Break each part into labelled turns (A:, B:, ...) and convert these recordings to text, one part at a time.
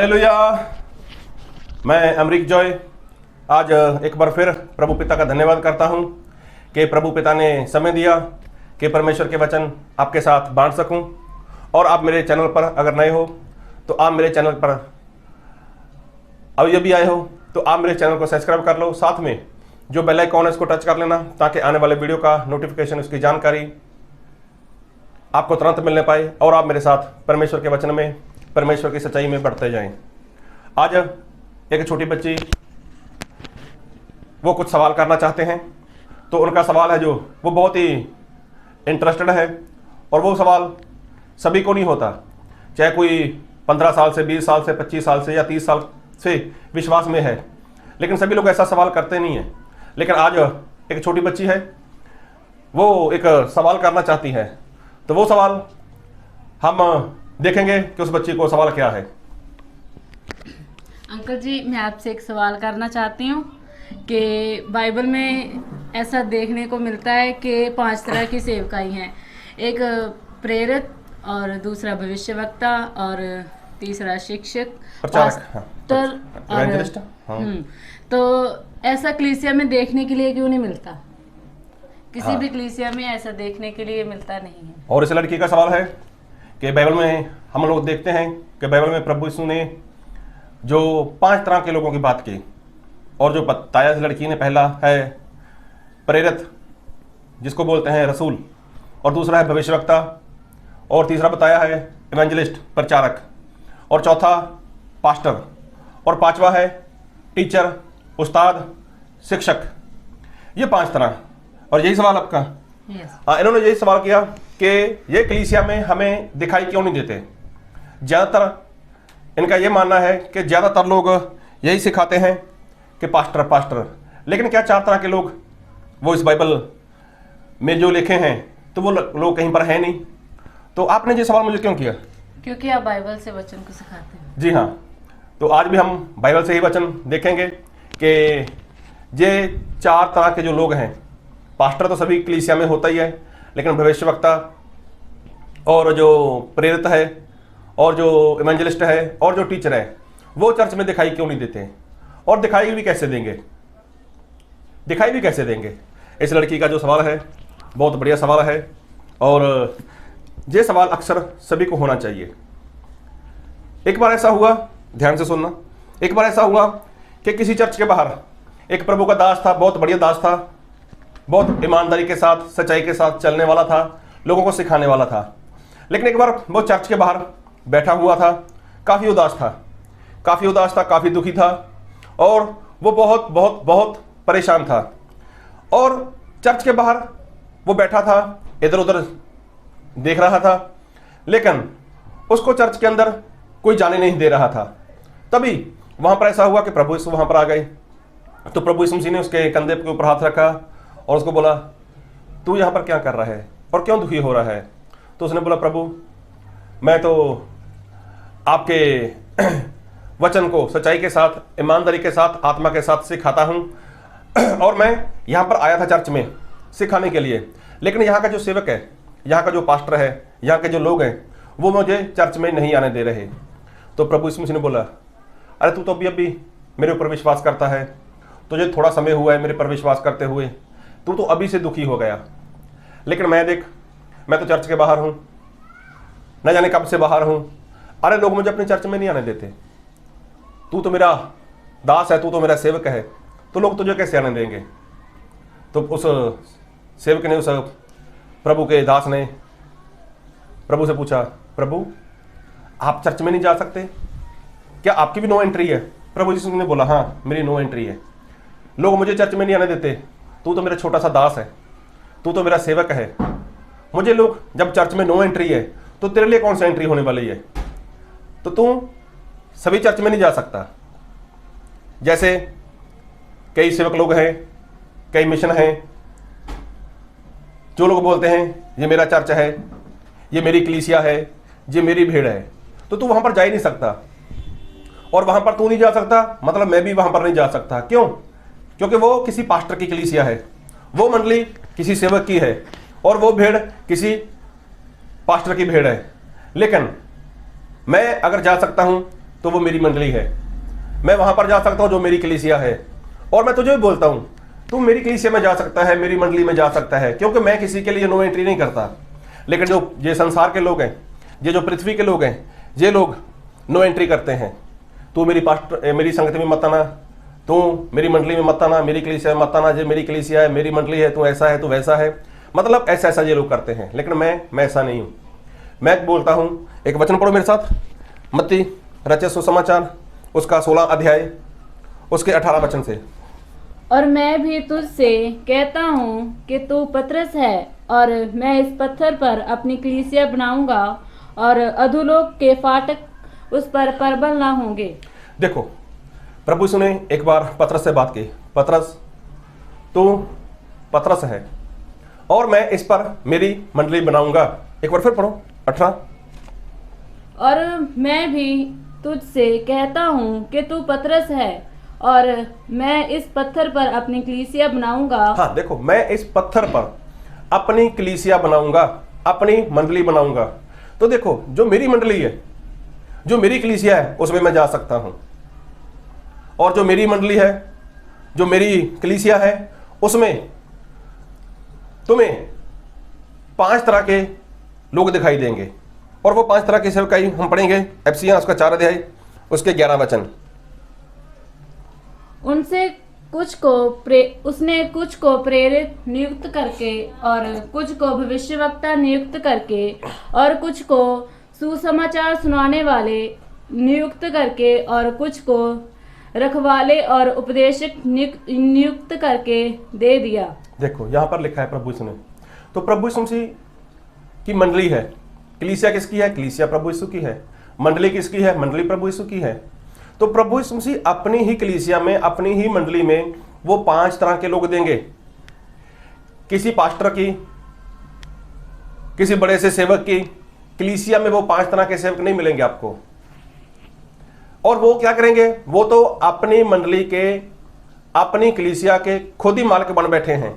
A: Hallelujah. मैं Amrik Joy आज एक बार फिर प्रभु पिता का धन्यवाद करता हूं कि प्रभु पिता ने समय दिया कि परमेश्वर के वचन आपके साथ बांट सकूं। और आप मेरे चैनल पर अगर नए हो तो आप मेरे चैनल पर अभी आए हो तो आप मेरे चैनल को सब्सक्राइब कर लो। साथ में जो बेल आइकॉन है इसको टच कर लेना ताकि आने वाले वीडियो का नोटिफिकेशन, उसकी जानकारी आपको तुरंत मिलने पाए और आप मेरे साथ परमेश्वर के वचन में, परमेश्वर की सच्चाई में बढ़ते जाएं। आज एक छोटी बच्ची वो कुछ सवाल करना चाहते हैं, तो उनका सवाल है जो वो बहुत ही इंटरेस्टेड है और वो सवाल सभी को नहीं होता। चाहे कोई 15 साल से, 20 साल से, 25 साल से या 30 साल से विश्वास में है, लेकिन सभी लोग ऐसा सवाल करते नहीं हैं। लेकिन आज एक छोटी बच्ची है, वो एक सवाल करना चाहती है, तो वो सवाल हम देखेंगे कि उस बच्ची को सवाल क्या है।
B: अंकल जी, मैं आपसे एक सवाल करना चाहती हूँ कि बाइबल में ऐसा देखने को मिलता है कि 5 तरह की सेवकाई हैं। एक प्रेरित, और दूसरा भविष्यवक्ता, और तीसरा शिक्षक, पास्टर और तो ऐसा कलीसिया में देखने के लिए क्यों नहीं मिलता? किसी भी कलीसिया में ऐसा देखने के लिए मिलता नहीं है।
A: और इस लड़की का सवाल है कि बाइबल में हम लोग देखते हैं कि बाइबल में प्रभु यीशु ने जो 5 तरह के लोगों की बात की, और जो बताया इस लड़की ने, पहला है प्रेरित जिसको बोलते हैं रसूल, और दूसरा है भविष्यवक्ता, और तीसरा बताया है इवेंजलिस्ट, प्रचारक, और चौथा पास्टर, और पांचवा है टीचर, उस्ताद, शिक्षक। ये 5 तरह। और यही सवाल आपका? इन्होंने यही सवाल किया कि ये कलीसिया में हमें दिखाई क्यों नहीं देते। ज़्यादातर इनका ये मानना है कि ज़्यादातर लोग यही सिखाते हैं कि पास्टर पास्टर, लेकिन क्या 4 तरह के लोग वो इस बाइबल में जो लिखे हैं तो वो लोग कहीं पर हैं नहीं। तो आपने ये सवाल मुझे क्यों किया?
B: क्योंकि आप बाइबल से वचन को सिखाते हैं।
A: जी हाँ, तो आज भी हम बाइबल से ही वचन देखेंगे कि ये 4 तरह के जो लोग हैं, पास्टर तो सभी कलीसिया में होता ही है, लेकिन भविष्यवक्ता और जो प्रेरित है और जो इवेंजलिस्ट है और जो टीचर है, वो चर्च में दिखाई क्यों नहीं देते, और दिखाई भी कैसे देंगे। इस लड़की का जो सवाल है बहुत बढ़िया सवाल है, और ये सवाल अक्सर सभी को होना चाहिए। एक बार ऐसा हुआ, ध्यान से सुनना, एक बार ऐसा हुआ कि किसी चर्च के बाहर एक प्रभु का दास था, बहुत बढ़िया दास था, बहुत ईमानदारी के साथ, सच्चाई के साथ चलने वाला था, लोगों को सिखाने वाला था। लेकिन एक बार वो चर्च के बाहर बैठा हुआ था, काफ़ी उदास था, काफ़ी दुखी था, और वो बहुत बहुत बहुत परेशान था। और चर्च के बाहर वो बैठा था, इधर उधर देख रहा था, लेकिन उसको चर्च के अंदर कोई जाने नहीं दे रहा था। तभी वहाँ पर ऐसा हुआ कि प्रभु यीशु वहाँ पर आ गए। तो प्रभु यीशु मसीह ने उसके कंधे के ऊपर हाथ रखा और उसको बोला, तू यहाँ पर क्या कर रहा है और क्यों दुखी हो रहा है? तो उसने बोला, प्रभु मैं तो आपके वचन को सच्चाई के साथ, ईमानदारी के साथ, आत्मा के साथ सिखाता हूँ, और मैं यहाँ पर आया था चर्च में सिखाने के लिए, लेकिन यहाँ का जो सेवक है, यहाँ का जो पास्टर है, यहाँ के जो लोग हैं, वो मुझे चर्च में नहीं आने दे रहे। तो प्रभु यीशु मसीह ने बोला, अरे तू तो अभी मेरे ऊपर विश्वास करता है, तुझे थोड़ा समय हुआ है मेरे पर विश्वास करते हुए, तू तो अभी से दुखी हो गया, लेकिन मैं देख, मैं तो चर्च के बाहर हूँ, न जाने कब से बाहर हूँ। अरे लोग मुझे अपने चर्च में नहीं आने देते, तू तो मेरा दास है, तू तो मेरा सेवक है, तो लोग तुझे कैसे आने देंगे? तो उस सेवक ने, उस प्रभु के दास ने प्रभु से पूछा, प्रभु आप चर्च में नहीं जा सकते क्या? आपकी भी नो एंट्री है? प्रभु यीशु ने बोला, हाँ मेरी नो एंट्री है, लोग मुझे चर्च में नहीं आने देते, तू तो मेरा छोटा सा दास है, तू तो मेरा सेवक है, मुझे लोग, जब चर्च में नो एंट्री है तो तेरे लिए कौन सा एंट्री होने वाली है? तो तू सभी चर्च में नहीं जा सकता। जैसे कई सेवक लोग हैं, कई मिशन हैं, जो लोग बोलते हैं ये मेरा चर्च है, ये मेरी कलीसिया है, ये मेरी भीड़ है, तो तू वहां पर जा ही नहीं सकता। और वहां पर तू नहीं जा सकता मतलब मैं भी वहां पर नहीं जा सकता। क्यों? क्योंकि वो किसी पास्टर की कलीसिया है, वो मंडली किसी सेवक की है, और वो भीड़ किसी पास्टर की भीड़ है। लेकिन मैं अगर जा सकता हूं तो वो मेरी मंडली है। मैं वहां पर जा सकता हूं जो मेरी कलीसिया है। और मैं तुझे भी बोलता हूं, तू मेरी कलीसिया में जा सकता है, मेरी मंडली में जा सकता है, क्योंकि मैं किसी के लिए नो एंट्री नहीं करता। लेकिन जो ये संसार के लोग हैं, ये जो पृथ्वी के लोग हैं, ये लोग नो एंट्री करते हैं। तू मेरी संगति में मत आना, तू मेरी मंडली में मत आना, मेरी कलीसिया में मत आना, ये मेरी कलीसिया है, मेरी मंडली है, तू ऐसा है, तू वैसा है, मतलब ऐसा ऐसा ये लोग करते हैं। लेकिन मैं ऐसा नहीं हूं। मैं बोलता हूं, एक वचन पढ़ो मेरे साथ, मत्ती रचित सुसमाचार उसका 16 अध्याय उसके 18 वचन से।
B: और मैं भी तुझसे कहता हूँ कि तू पतरस है, और मैं इस पत्थर पर अपनी कलीसिया बनाऊंगा, और अधोलोक के फाटक उस पर प्रबल ना होंगे।
A: देखो, प्रभु यीशु ने एक बार पतरस से बात की, पतरस तू पतरस है और मैं इस पर मेरी मंडली बनाऊंगा। एक बार फिर पढ़ो 18।
B: और मैं भी तुझसे कहता हूँ कि तू पतरस है, और मैं इस पत्थर पर अपनी कलीसिया बनाऊंगा।
A: हाँ देखो, मैं इस पत्थर पर अपनी कलीसिया बनाऊंगा, अपनी मंडली बनाऊंगा। तो देखो, जो मेरी मंडली है, जो मेरी कलीसिया है, उसमें मैं जा सकता हूं। और जो मेरी मंडली है, जो मेरी कलीसिया है, उसमें तुम्हें 5 तरह के लोग दिखाई देंगे। और वो 5 तरह के सेवकाई हम पढ़ेंगे एफिसियां उसका 4 अध्याय उसके 11 वचन।
B: उसने कुछ को प्रेरित नियुक्त करके, और कुछ को भविष्यवक्ता नियुक्त करके, और कुछ को सुसमाचार सुनाने वाले नियुक्त करके, और कुछ को रखवाले और उपदेशक नियुक्त करके दे दिया।
A: देखो, यहां पर लिखा है प्रभु यीशु ने। तो प्रभु यीशु मसीह की मंडली है। कलीसिया किसकी है? कलीसिया प्रभु यीशु की है। मंडली किसकी है? मंडली प्रभु यीशु की है। तो प्रभु यीशु मसीह अपनी ही कलीसिया में, अपनी ही मंडली में वो 5 तरह के लोग देंगे। किसी पास्टर की, किसी बड़े से सेवक की कलीसिया में वो 5 तरह के सेवक नहीं मिलेंगे आपको। और वो क्या करेंगे? वो तो अपनी मंडली के, अपनी कलीसिया के खुद ही मालिक बन बैठे हैं।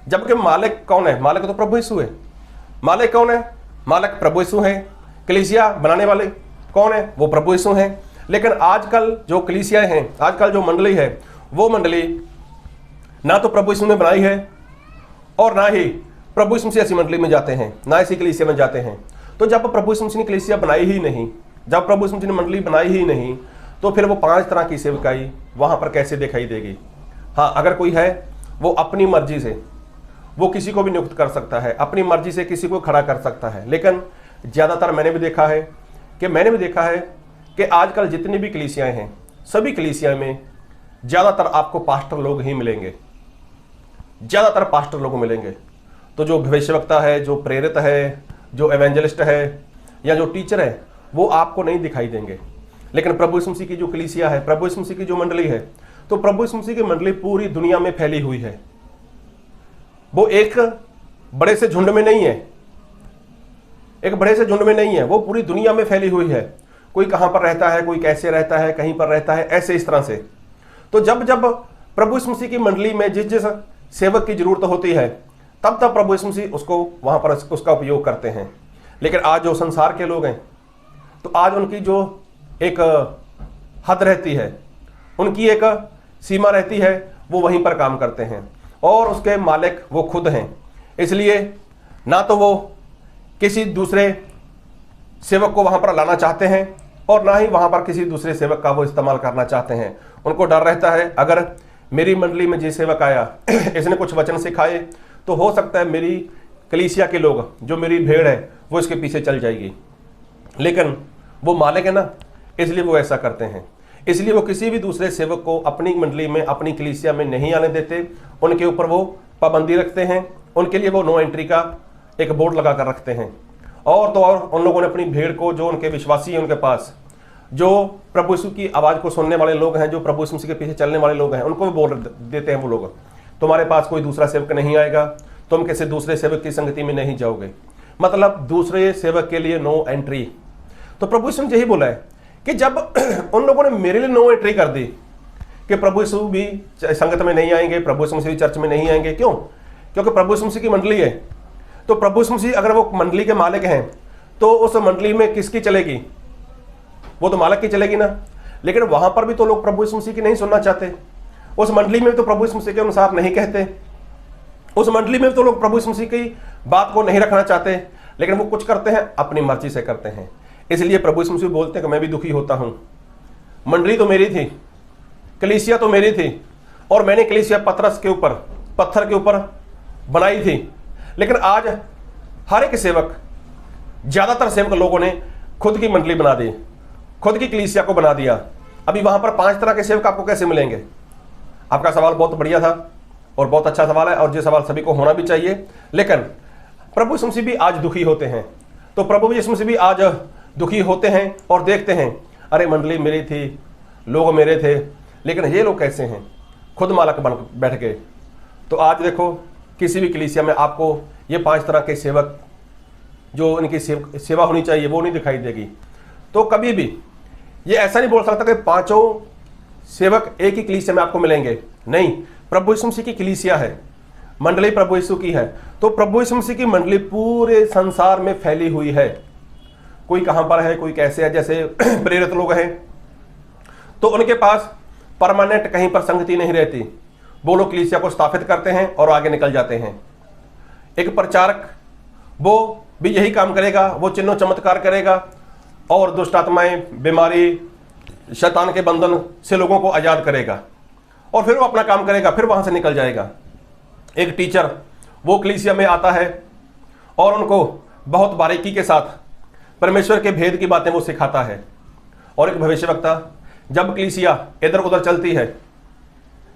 A: जबकि मालिक कौन है? मालिक तो प्रभु यीशु है। मालिक कौन है? मालिक प्रभु यीशु है। कलीसिया बनाने वाले कौन है? वो प्रभु यीशु हैं। लेकिन आजकल जो कलीसियाएं हैं, आजकल जो मंडली है, वो मंडली ना तो प्रभु यीशु ने बनाई है, और ना ही प्रभु यीशु मसीह ऐसी मंडली में जाते हैं, ना ऐसी कलीसिया में जाते हैं। तो जब प्रभु यीशु मसीह ने कलीसिया बनाई ही नहीं, जब प्रभु यीशु मसीह ने मंडली बनाई ही नहीं, तो फिर वो 5 तरह की सेवकाई वहां पर कैसे दिखाई देगी? हाँ, अगर कोई है, वो अपनी मर्जी से वो किसी को भी नियुक्त कर सकता है, अपनी मर्जी से किसी को खड़ा कर सकता है। लेकिन ज़्यादातर मैंने भी देखा है कि आजकल जितनी भी कलीसियाएं हैं, सभी कलीसियाएं में ज़्यादातर आपको पास्टर लोग ही मिलेंगे, ज़्यादातर पास्टर लोग मिलेंगे। तो जो भविष्यवक्ता है, जो प्रेरित है, जो एवेंजलिस्ट है, या जो टीचर है, वो आपको नहीं दिखाई देंगे। लेकिन प्रभु यीशु मसीह की जो कलीसिया है, प्रभु यीशु मसीह की जो मंडली है, तो प्रभु यीशु मसीह की मंडली पूरी दुनिया में फैली हुई है। वो एक बड़े से झुंड में नहीं है, एक बड़े से झुंड में नहीं है, वो पूरी दुनिया में फैली हुई है। कोई कहां पर रहता है, कोई कैसे रहता है, कहीं पर रहता है, ऐसे इस तरह से। तो जब जब प्रभु यीशु मसीह की मंडली में जिस जिस सेवक की जरूरत होती है, तब तब प्रभु यीशु मसीह उसको वहां पर उसका उपयोग करते हैं। लेकिन आज जो संसार के लोग हैं, तो आज उनकी जो एक हद रहती है, उनकी एक सीमा रहती है, वो वहीं पर काम करते हैं, और उसके मालिक वो खुद हैं। इसलिए ना तो वो किसी दूसरे सेवक को वहां पर लाना चाहते हैं, और ना ही वहां पर किसी दूसरे सेवक का वो इस्तेमाल करना चाहते हैं। उनको डर रहता है, अगर मेरी मंडली में जो सेवक आया इसने कुछ वचन सिखाए, तो हो सकता है मेरी कलीसिया के लोग, जो मेरी भेड़ है, वो इसके पीछे चल जाएगी। लेकिन वो मालिक है ना, इसलिए वो ऐसा करते हैं। इसलिए वो किसी भी दूसरे सेवक को अपनी मंडली में, अपनी कलीसिया में नहीं आने देते। उनके ऊपर वो पाबंदी रखते हैं, उनके लिए वो नो एंट्री का एक बोर्ड लगा कर रखते हैं। और तो और उन लोगों ने अपनी भीड़ को, जो उनके विश्वासी हैं, उनके पास जो प्रभु यीशु की आवाज़ को सुनने वाले लोग हैं, जो प्रभु यीशु के पीछे चलने वाले लोग हैं, उनको भी बोल देते हैं वो लोग, तुम्हारे पास कोई दूसरा सेवक नहीं आएगा, तुम किसी दूसरे सेवक की संगति में नहीं जाओगे। मतलब दूसरे सेवक के लिए नो एंट्री। तो प्रभु यीशु ने यही बोला है कि जब उन लोगों ने मेरे लिए नो एंट्री कर दी कि प्रभु यीशु भी संगत में नहीं आएंगे, प्रभु यीशु मसीह चर्च में नहीं आएंगे, क्यों? क्योंकि प्रभु यीशु मसीह की मंडली है। तो प्रभु यीशु मसीह अगर वो मंडली के मालिक हैं, तो उस मंडली में किसकी चलेगी? वो तो मालिक की चलेगी ना। लेकिन वहां पर भी तो लोग प्रभु यीशु मसीह की नहीं सुनना चाहते, उस मंडली में भी तो प्रभु यीशु मसीह के अनुसार नहीं कहते, उस मंडली में भी तो लोग प्रभु यीशु मसीह की बात को नहीं रखना चाहते, लेकिन वो कुछ करते हैं अपनी मर्जी से करते हैं। इसलिए प्रभु यीशु मसीह बोलते हैं कि मैं भी दुखी होता हूं। मंडली तो मेरी थी, कलीसिया तो मेरी थी, और मैंने कलीसिया पतरस के ऊपर, पत्थर के ऊपर बनाई थी, लेकिन आज हर एक सेवक, ज्यादातर सेवक लोगों ने खुद की मंडली बना दी, खुद की कलीसिया को बना दिया। अभी वहां पर 5 तरह के सेवक आपको कैसे मिलेंगे? आपका सवाल बहुत बढ़िया था और बहुत अच्छा सवाल है, और ये सवाल सभी को होना भी चाहिए। लेकिन प्रभु यीशु मसीह भी आज दुखी होते हैं, तो प्रभु यीशु मसीह भी आज दुखी होते हैं और देखते हैं, अरे मंडली मेरी थी, लोग मेरे थे, लेकिन ये लोग कैसे हैं, खुद मालिक बन बैठ गए। तो आज देखो किसी भी कलीसिया में आपको ये 5 तरह के सेवक, जो इनकी सेवा होनी चाहिए, वो नहीं दिखाई देगी। तो कभी भी ये ऐसा नहीं बोल सकता कि 5 सेवक एक ही कलीसिया में आपको मिलेंगे, नहीं। प्रभु यीशु मसीह की कलीसिया है, मंडली प्रभु यीशु की है, तो प्रभु यीशु मसीह की मंडली पूरे संसार में फैली हुई है। कोई कहां पर है, कोई कैसे है, जैसे प्रेरित लोग हैं तो उनके पास परमानेंट कहीं पर संगति नहीं रहती, वो लोग कलीसिया को स्थापित करते हैं और आगे निकल जाते हैं। एक प्रचारक वो भी यही काम करेगा, वो चिन्ह चमत्कार करेगा और दुष्ट आत्माएं, बीमारी, शैतान के बंधन से लोगों को आजाद करेगा, और फिर वो अपना काम करेगा, फिर वहां से निकल जाएगा। एक टीचर वो कलीसिया में आता है और उनको बहुत बारीकी के साथ परमेश्वर के भेद की बातें वो सिखाता है। और एक भविष्यवक्ता, जब कलीसिया इधर उधर चलती है,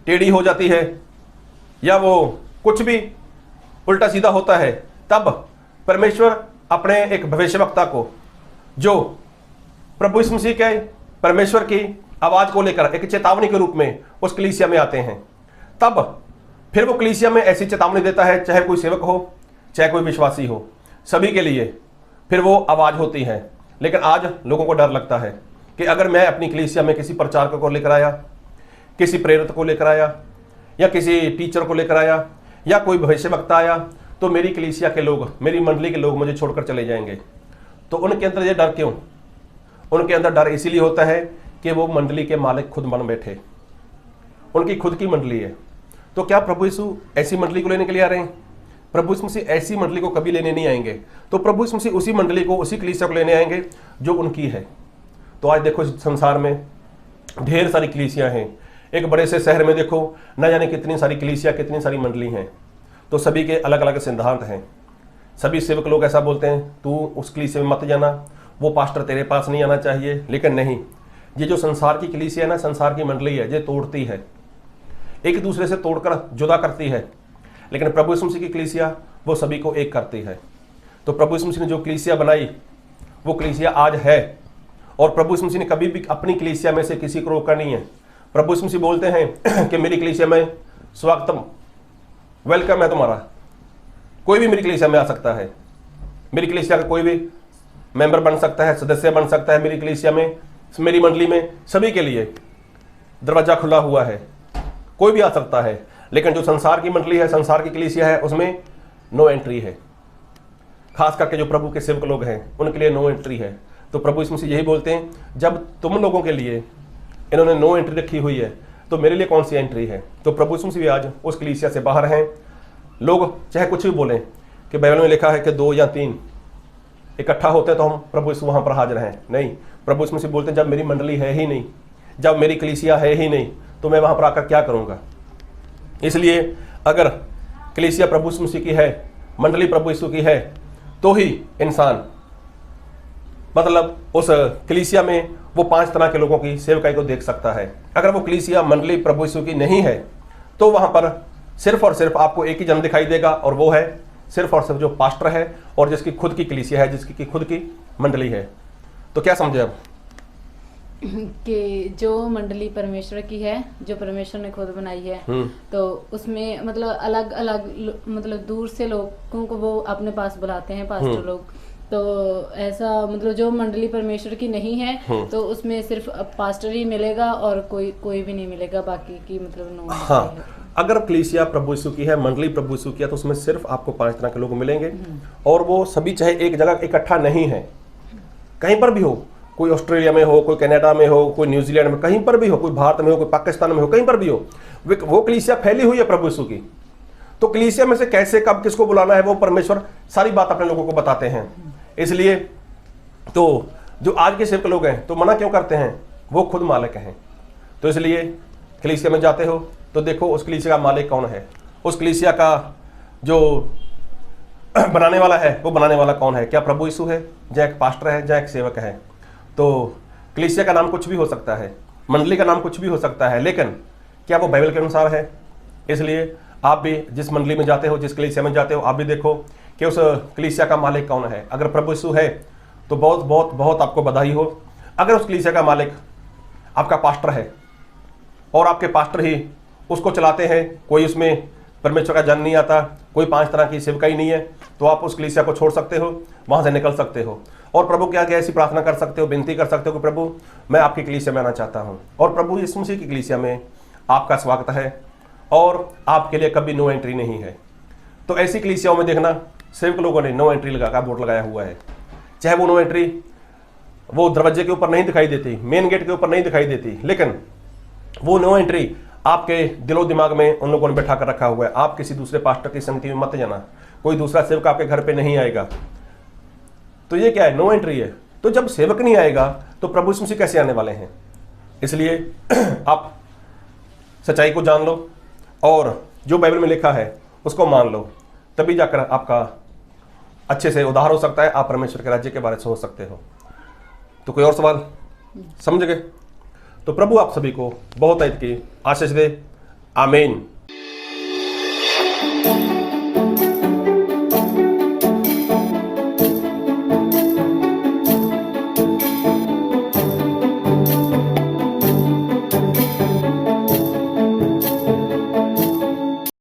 A: टेढ़ी हो जाती है, या वो कुछ भी उल्टा सीधा होता है, तब परमेश्वर अपने एक भविष्यवक्ता को, जो प्रभु यीशु मसीह के, परमेश्वर की आवाज को लेकर एक चेतावनी के रूप में उस कलीसिया में आते हैं, तब फिर वो कलीसिया में ऐसी चेतावनी देता है, चाहे कोई सेवक हो, चाहे कोई विश्वासी हो, सभी के लिए फिर वो आवाज होती है। लेकिन आज लोगों को डर लगता है कि अगर मैं अपनी कलीसिया में किसी प्रचारक को लेकर आया, किसी प्रेरित को लेकर आया, या किसी टीचर को लेकर आया, या कोई भविष्यवक्ता आया, तो मेरी कलीसिया के लोग, मेरी मंडली के लोग मुझे छोड़कर चले जाएंगे। तो उनके अंदर ये डर क्यों? उनके अंदर डर इसीलिए होता है कि वो मंडली के मालिक खुद बन बैठे, उनकी खुद की मंडली है। तो क्या प्रभु यीशु ऐसी मंडली को लेने के लिए आ रहे हैं? प्रभु यीशु मसीह ऐसी मंडली को कभी लेने नहीं आएंगे। तो प्रभु यीशु मसीह उसी मंडली को, उसी कलीसिया को लेने आएंगे जो उनकी है। तो आज देखो संसार में ढेर सारी कलीसियां हैं। एक बड़े से शहर में देखो न जाने कितनी सारी कलीसिया, कितनी सारी मंडली हैं। तो सभी के अलग अलग सिद्धांत हैं। सभी सेवक लोग ऐसा बोलते हैं, तू उस कलीसिया में मत जाना, वो पास्टर तेरे पास नहीं आना चाहिए। लेकिन नहीं, ये जो संसार की कलीसिया है ना, संसार की मंडली है, ये तोड़ती है, एक दूसरे से तोड़कर जुदा करती है। लेकिन प्रभु यीशु मसीह की कलीसिया वो सभी को एक करती है। तो प्रभु यीशु मसीह ने जो कलीसिया बनाई, वो कलीसिया आज है, और प्रभु यीशु मसीह ने कभी भी अपनी कलीसिया में से किसी को रोका नहीं है। प्रभु यीशु मसीह बोलते हैं कि मेरी कलीसिया में स्वागतम, वेलकम है तुम्हारा, कोई भी मेरी कलीसिया में आ सकता है, मेरी कलीसिया का कोई भी मेंबर बन सकता है, सदस्य बन सकता है। मेरी कलीसिया में, मेरी मंडली में सभी के लिए दरवाजा खुला हुआ है, कोई भी आ सकता है। लेकिन जो संसार की मंडली है, संसार की कलीसिया है, उसमें नो एंट्री है। खास करके जो प्रभु के सेवक लोग हैं उनके लिए नो एंट्री है। तो प्रभु यीशु मसीह यही बोलते हैं, जब तुम लोगों के लिए इन्होंने नो एंट्री रखी हुई है, तो मेरे लिए कौन सी एंट्री है? तो प्रभु यीशु मसीह भी आज उस कलीसिया से बाहर हैं। लोग चाहे कुछ भी बोलें कि बाइबल में लिखा है कि 2 या 3 इकट्ठा होते हैं तो हम प्रभु यीशु वहाँ पर हाजिर हैं। नहीं, प्रभु यीशु मसीह बोलते हैं, जब मेरी मंडली है ही नहीं, जब मेरी कलीसिया है ही नहीं, तो मैं वहाँ पर आकर क्या करूँगा? इसलिए अगर कलीसिया प्रभु यीशु मसीह की है, मंडली प्रभु यीशु की है, तो ही इंसान मतलब उस कलीसिया में वो 5 तरह के लोगों की सेवकाई को देख सकता है। अगर वो कलीसिया मंडली प्रभु यीशु की नहीं है, तो वहाँ पर सिर्फ और सिर्फ आपको एक ही जन दिखाई देगा, और वो है सिर्फ और सिर्फ जो पास्टर है और जिसकी खुद की कलीसिया है, जिसकी खुद की मंडली है। तो क्या समझे अब?
B: कि जो मंडली परमेश्वर की है, जो परमेश्वर ने खुद बनाई है, तो उसमें मतलब अलग अलग मतलब दूर से लोगों को वो अपने पास बुलाते हैं पास्टर लोग। तो ऐसा मतलब जो मंडली परमेश्वर की नहीं है, तो उसमें सिर्फ पास्टर ही मिलेगा और कोई भी नहीं मिलेगा, बाकी की मतलब नो।
A: हाँ, अगर कलीसिया प्रभु यीशु की है, मंडली प्रभु यीशु की है, तो उसमें सिर्फ आपको 5 तरह के लोग मिलेंगे, और वो सभी चाहे एक जगह इकट्ठा नहीं है, कहीं पर भी हो, कोई ऑस्ट्रेलिया में हो, कोई कनाडा में हो, कोई न्यूजीलैंड में, कहीं पर भी हो, कोई भारत में हो, कोई पाकिस्तान में हो, कहीं पर भी हो, वो कलीसिया फैली हुई है प्रभु यीशु की। तो कलीसिया में से कैसे कब किसको बुलाना है वो परमेश्वर सारी बात अपने लोगों को बताते हैं। इसलिए तो जो आज के सेवक लोग हैं तो मना क्यों करते हैं, वो खुद मालिक हैं। तो इसलिए कलीसिया में जाते हो तो देखो उस कलीसिया का मालिक कौन है, उस कलीसिया का जो बनाने वाला है वो बनाने वाला कौन है, क्या प्रभु यीशु है, या एक पास्टर है, या एक सेवक है। तो कलीसिया का नाम कुछ भी हो सकता है, मंडली का नाम कुछ भी हो सकता है, लेकिन क्या वो बाइबल के अनुसार है। इसलिए आप भी जिस मंडली में जाते हो, जिस कलीसिया में जाते हो, आप भी देखो कि उस कलीसिया का मालिक कौन है। अगर प्रभु यीशु है तो बहुत बहुत बहुत आपको बधाई हो। अगर उस कलीसिया का मालिक आपका पास्टर है और आपके पास्टर ही उसको चलाते हैं, कोई उसमें परमेश्वर का जन नहीं आता, कोई 5 तरह की सेवकाई नहीं है, तो आप उस कलीसिया को छोड़ सकते हो, वहाँ से निकल सकते हो और प्रभु के आगे ऐसी प्रार्थना कर सकते हो, विनती कर सकते हो कि प्रभु मैं आपकी कलीसिया में आना चाहता हूँ और प्रभु यीशु मसीह की कलीसिया में आपका स्वागत है और आपके लिए कभी नो एंट्री नहीं है। तो ऐसी कलीसियाओं में देखना सेवक लोगों ने नो एंट्री लगा का बोर्ड लगाया हुआ है। चाहे वो नो एंट्री वो दरवाजे के ऊपर नहीं दिखाई देती, मेन गेट के ऊपर नहीं दिखाई देती, लेकिन वो नो एंट्री आपके दिलो दिमाग में उन लोगों ने बैठा कर रखा हुआ है। आप किसी दूसरे पास्टर की संगति में मत जाना, कोई दूसरा सेवक आपके घर पे नहीं आएगा। तो ये क्या है, नो एंट्री है। तो जब सेवक नहीं आएगा तो प्रभु यीशु मसीह कैसे आने वाले हैं। इसलिए आप सच्चाई को जान लो और जो बाइबल में लिखा है उसको मान लो, तभी जाकर आपका अच्छे से उद्धार हो सकता है, आप परमेश्वर के राज्य के बारे में सोच सकते हो। तो कोई और सवाल समझ गए? तो प्रभु आप सभी को बहुत की आशीष दे। आमीन।